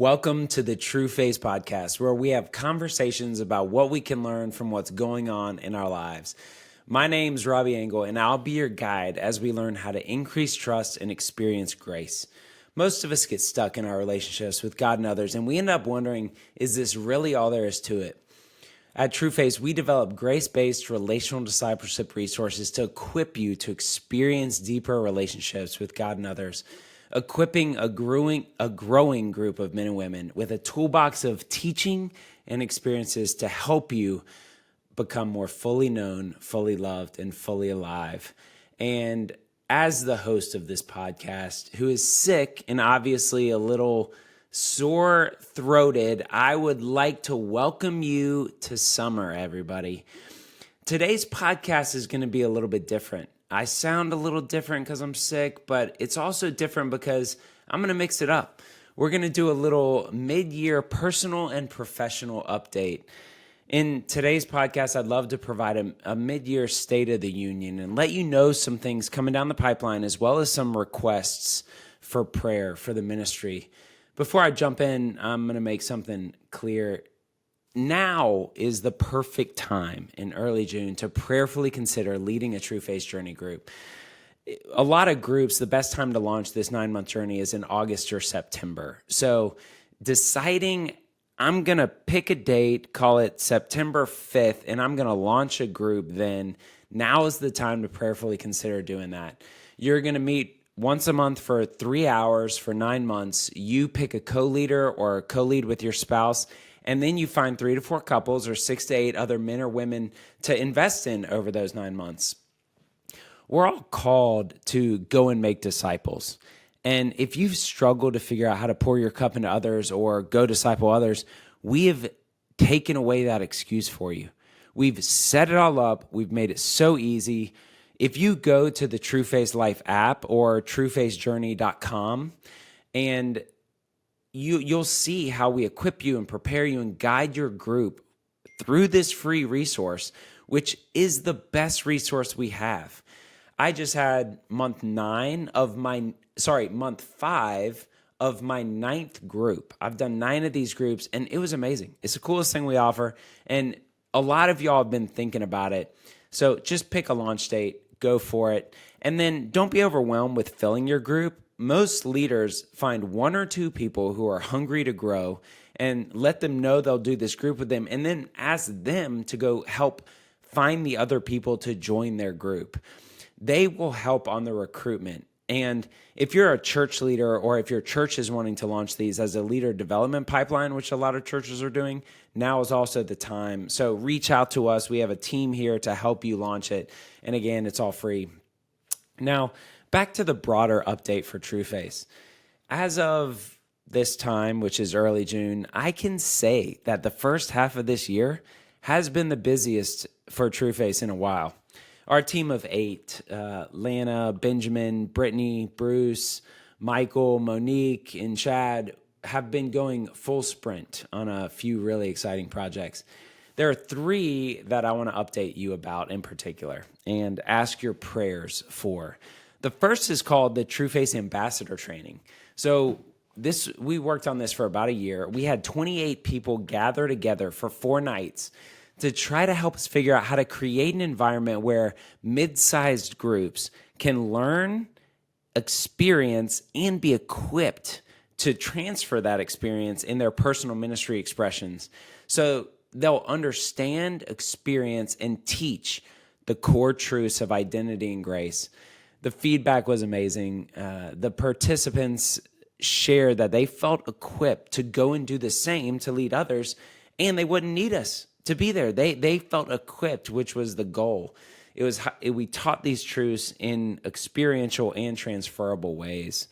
Welcome to the Trueface Podcast, where we have conversations about what we can learn from what's going on in our lives. My name's Robby, and I'll be your guide as we learn how to increase trust and experience grace. Most of us get stuck in our relationships with God and others, and we end up wondering, is this really all there is to it? At Trueface, we develop grace-based relational discipleship resources to equip you to experience deeper relationships with God and others, equipping a growing group of men and women with a toolbox of teaching and experiences to help you become more fully known, fully loved, and fully alive. And as the host of this podcast, who is sick and obviously a little sore-throated, I would like to welcome you to summer, everybody. Today's podcast is going to be a little bit different. I sound a little different because I'm sick, but it's also different because I'm going to mix it up. We're going to do a little mid-year personal and professional update. In today's podcast, I'd love to provide a mid-year state of the union and let you know some things coming down the pipeline, as well as some requests for prayer for the ministry. Before I jump in, I'm going to make something clear. Now is the perfect time in early June to prayerfully consider leading a Trueface Journey group. A lot of groups, the best time to launch this 9-month journey is in August or September. So deciding I'm going to pick a date, call it September 5th, and I'm going to launch a group then, now is the time to prayerfully consider doing that. You're going to meet once a month for 3 hours for 9 months. You pick a co-leader or co-lead with your spouse, and then you find 3 to 4 couples or 6 to 8 other men or women to invest in over those 9 months. We're all called to go and make disciples. And if you've struggled to figure out how to pour your cup into others or go disciple others, we have taken away that excuse for you. We've set it all up. We've made it so easy. If you go to the Trueface Life app or truefacejourney.com, and you'll see how we equip you and prepare you and guide your group through this free resource, which is the best resource we have. I just had month 5 of my 9th group. I've done 9 of these groups, and it was amazing. It's the coolest thing we offer, and a lot of y'all have been thinking about it. So just pick a launch date, go for it, and then don't be overwhelmed with filling your group. Most leaders find 1 or 2 people who are hungry to grow and let them know they'll do this group with them, and then ask them to go help find the other people to join their group. They will help on the recruitment. And if you're a church leader, or if your church is wanting to launch these as a leader development pipeline, which a lot of churches are doing, now is also the time. So reach out to us. We have a team here to help you launch it. And again, it's all free. Now, back to the broader update for Trueface. As of this time, which is early June, I can say that the first half of this year has been the busiest for Trueface in a while. Our team of 8, Lana, Benjamin, Brittany, Bruce, Michael, Monique, and Chad, have been going full sprint on a few really exciting projects. There are 3 that I want to update you about in particular and ask your prayers for. The first is called the Trueface Ambassador Training. So we worked on this for about a year. We had 28 people gather together for 4 nights to try to help us figure out how to create an environment where mid-sized groups can learn, experience, and be equipped to transfer that experience in their personal ministry expressions. So they'll understand, experience, and teach the core truths of identity and grace. The feedback was amazing. The participants shared that they felt equipped to go and do the same to lead others, and they wouldn't need us to be there. They felt equipped, which was the goal. We taught these truths in experiential and transferable ways.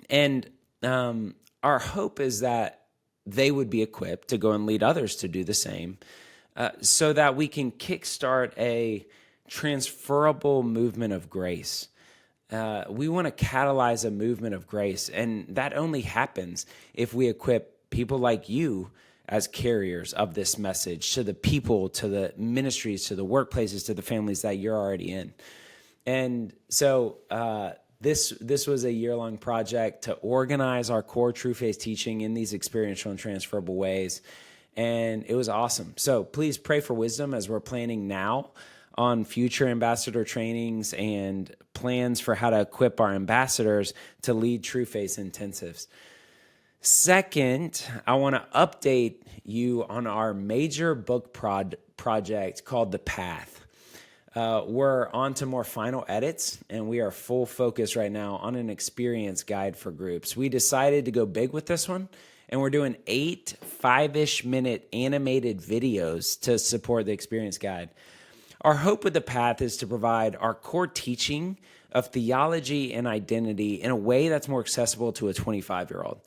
And our hope is that they would be equipped to go and lead others to do the same, so that we can kickstart a transferable movement of grace. We want to catalyze a movement of grace, and that only happens if we equip people like you as carriers of this message to the people, to the ministries, to the workplaces, to the families that you're already in. And so This was a year-long project to organize our core Trueface teaching in these experiential and transferable ways, and it was awesome. So please pray for wisdom as we're planning now on future ambassador trainings and plans for how to equip our ambassadors to lead Trueface intensives. Second, I want to update you on our major book project called The Path. We're on to more final edits, and we are full focus right now on an experience guide for groups. We decided to go big with this one, and we're doing 8 5-ish minute animated videos to support the experience guide. Our hope with The Path is to provide our core teaching of theology and identity in a way that's more accessible to a 25-year-old.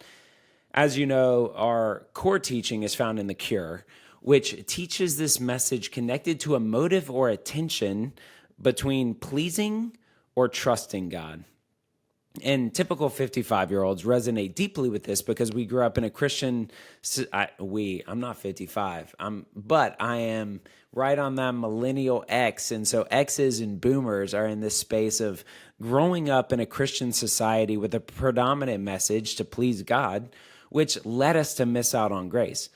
As you know, our core teaching is found in The Cure, which teaches this message connected to a motive or a tension between pleasing or trusting God. And typical 55-year-olds resonate deeply with this because we grew up in a Christian, I'm not 55, but I am right on that millennial X. And so X's and boomers are in this space of growing up in a Christian society with a predominant message to please God, which led us to miss out on grace.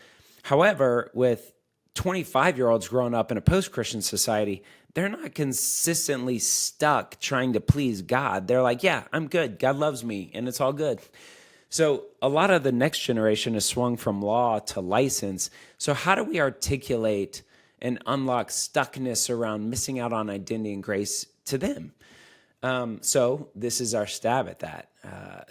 However, with 25-year-olds growing up in a post-Christian society, they're not consistently stuck trying to please God. They're like, yeah, I'm good. God loves me, and it's all good. So a lot of the next generation is swung from law to license. So how do we articulate and unlock stuckness around missing out on identity and grace to them? So this is our stab at that.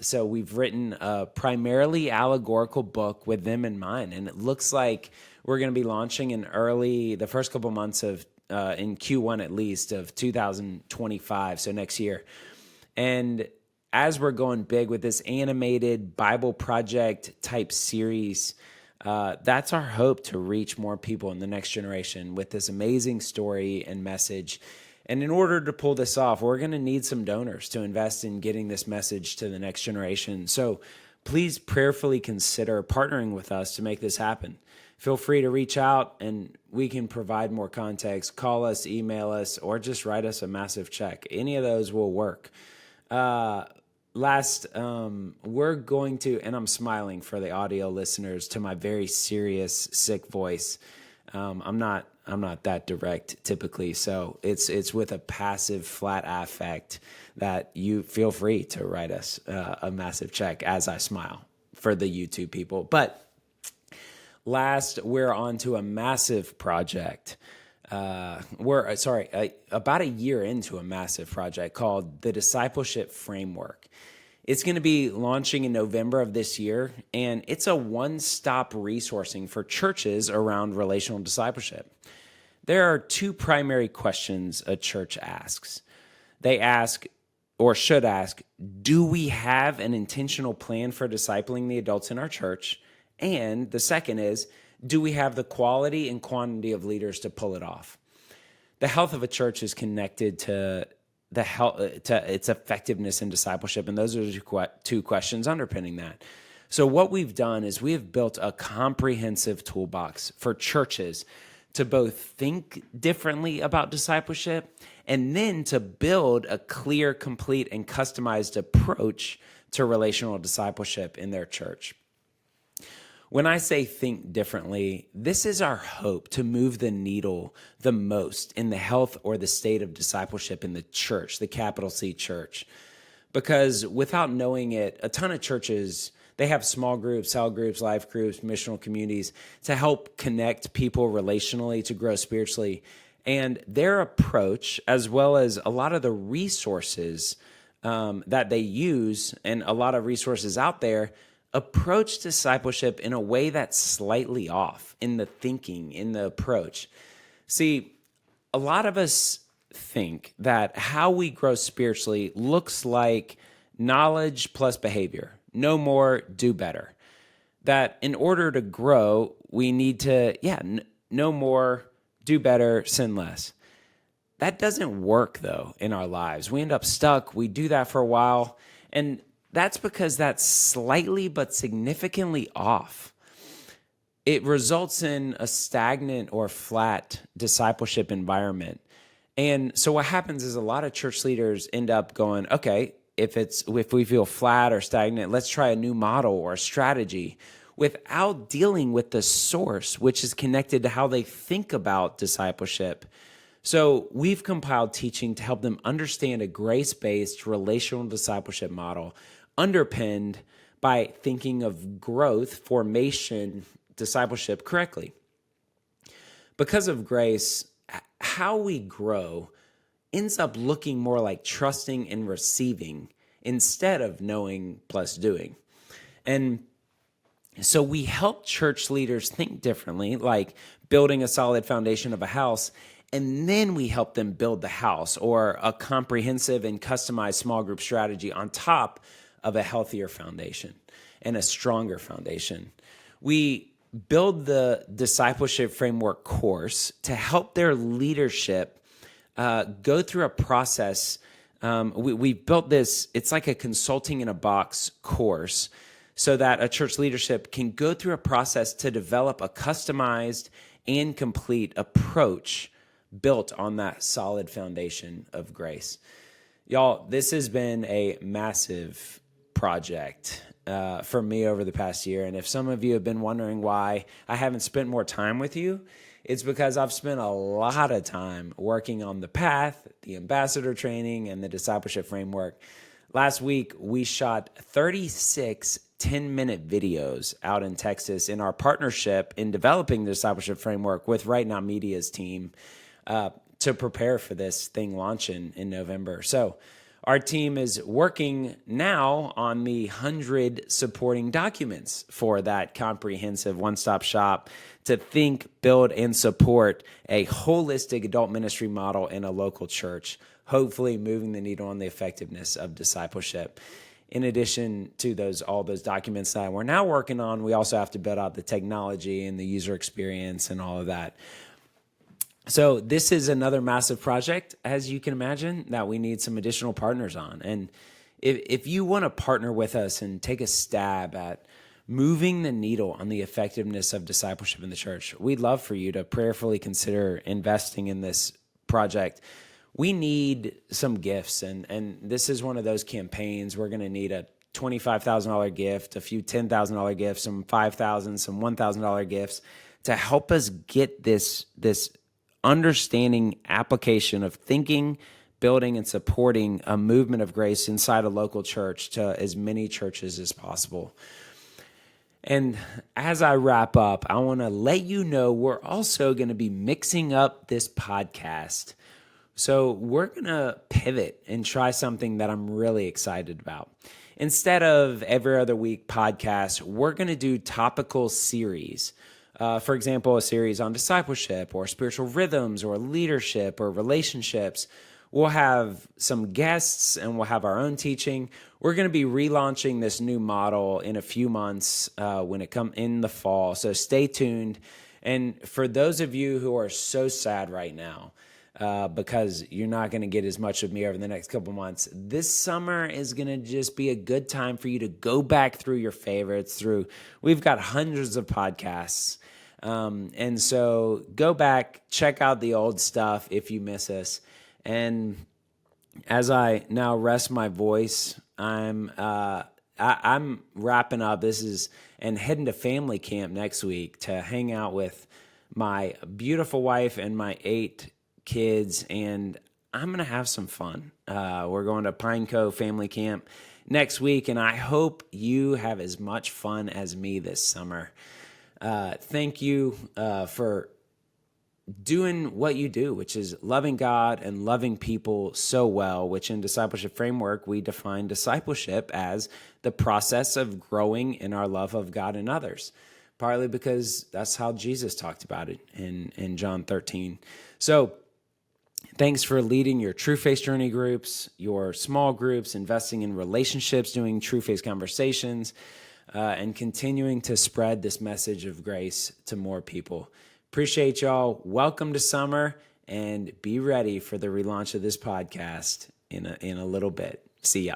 So we've written a primarily allegorical book with them in mind, and it looks like we're going to be launching in the first couple months of, in Q1 at least, of 2025, so next year. And as we're going big with this animated Bible project type series, that's our hope to reach more people in the next generation with this amazing story and message. And in order to pull this off, we're going to need some donors to invest in getting this message to the next generation. So please prayerfully consider partnering with us to make this happen. Feel free to reach out and we can provide more context. Call us, email us, or just write us a massive check. Any of those will work. We're going to, and I'm smiling for the audio listeners to my very serious, sick voice. I'm not that direct typically, so it's with a passive flat affect that you feel free to write us a massive check as I smile for the YouTube people. But last, we're on to a massive project. About a year into a massive project called the Discipleship Framework. It's going to be launching in November of this year, and it's a one-stop resourcing for churches around relational discipleship. There are 2 primary questions a church asks. They ask, or should ask, do we have an intentional plan for discipling the adults in our church? And the second is, do we have the quality and quantity of leaders to pull it off? The health of a church is connected to its effectiveness in discipleship, and those are the 2 questions underpinning that. So what we've done is we have built a comprehensive toolbox for churches to both think differently about discipleship and then to build a clear, complete, and customized approach to relational discipleship in their church. When I say think differently, this is our hope to move the needle the most in the health or the state of discipleship in the church, the capital C church. Because without knowing it, a ton of churches, they have small groups, cell groups, life groups, missional communities to help connect people relationally to grow spiritually. And their approach, as well as a lot of the resources that they use and a lot of resources out there, approach discipleship in a way that's slightly off in the thinking, in the approach. See, a lot of us think that how we grow spiritually looks like knowledge plus behavior. No more, do better. That in order to grow, we need to, no more, do better, sin less. That doesn't work, though, in our lives. We end up stuck. We do that for a while, and that's because that's slightly but significantly off. It results in a stagnant or flat discipleship environment. And so what happens is a lot of church leaders end up going, okay, if we feel flat or stagnant, let's try a new model or a strategy without dealing with the source, which is connected to how they think about discipleship. So we've compiled teaching to help them understand a grace-based relational discipleship model underpinned by thinking of growth, formation, discipleship correctly. Because of grace, how we grow ends up looking more like trusting and receiving instead of knowing plus doing. And so we help church leaders think differently, like building a solid foundation of a house, and then we help them build the house or a comprehensive and customized small group strategy on top of a healthier foundation and a stronger foundation. We build the discipleship framework course to help their leadership go through a process. We built this, it's like a consulting in a box course so that a church leadership can go through a process to develop a customized and complete approach built on that solid foundation of grace. Y'all, this has been a massive project for me over the past year. And if some of you have been wondering why I haven't spent more time with you, it's because I've spent a lot of time working on the path, the ambassador training, and the discipleship framework. Last week, we shot 36 10-minute videos out in Texas in our partnership in developing the discipleship framework with Right Now Media's team to prepare for this thing launching in November. So our team is working now on the 100 supporting documents for that comprehensive one-stop shop to think, build, and support a holistic adult ministry model in a local church, hopefully moving the needle on the effectiveness of discipleship. In addition to all those documents that we're now working on, we also have to build out the technology and the user experience and all of that. So this is another massive project, as you can imagine, that we need some additional partners on. And if you want to partner with us and take a stab at moving the needle on the effectiveness of discipleship in the church, we'd love for you to prayerfully consider investing in this project. We need some gifts, and this is one of those campaigns. We're going to need a $25,000 gift, a few $10,000 gifts, some $5,000, some $1,000 gifts to help us get this understanding application of thinking, building, and supporting a movement of grace inside a local church to as many churches as possible. And as I wrap up, I want to let you know we're also going to be mixing up this podcast. So we're going to pivot and try something that I'm really excited about. Instead of every other week podcast, we're going to do topical series. For example, a series on discipleship or spiritual rhythms or leadership or relationships. We'll have some guests and we'll have our own teaching. We're going to be relaunching this new model in a few months when it comes in the fall. So stay tuned. And for those of you who are so sad right now, because you're not going to get as much of me over the next couple months, this summer is going to just be a good time for you to go back through your favorites. We've got hundreds of podcasts. And so go back, check out the old stuff if you miss us. And as I now rest my voice, I'm wrapping up. And heading to family camp next week to hang out with my beautiful wife and my 8 kids, and I'm going to have some fun. We're going to Pine Cove family camp next week, and I hope you have as much fun as me this summer. Thank you for doing what you do, which is loving God and loving people so well, which in Discipleship Framework, we define discipleship as the process of growing in our love of God and others, partly because that's how Jesus talked about it in John 13. So thanks for leading your Trueface journey groups, your small groups, investing in relationships, doing Trueface conversations, and continuing to spread this message of grace to more people. Appreciate y'all. Welcome to summer, and be ready for the relaunch of this podcast in a little bit. See ya.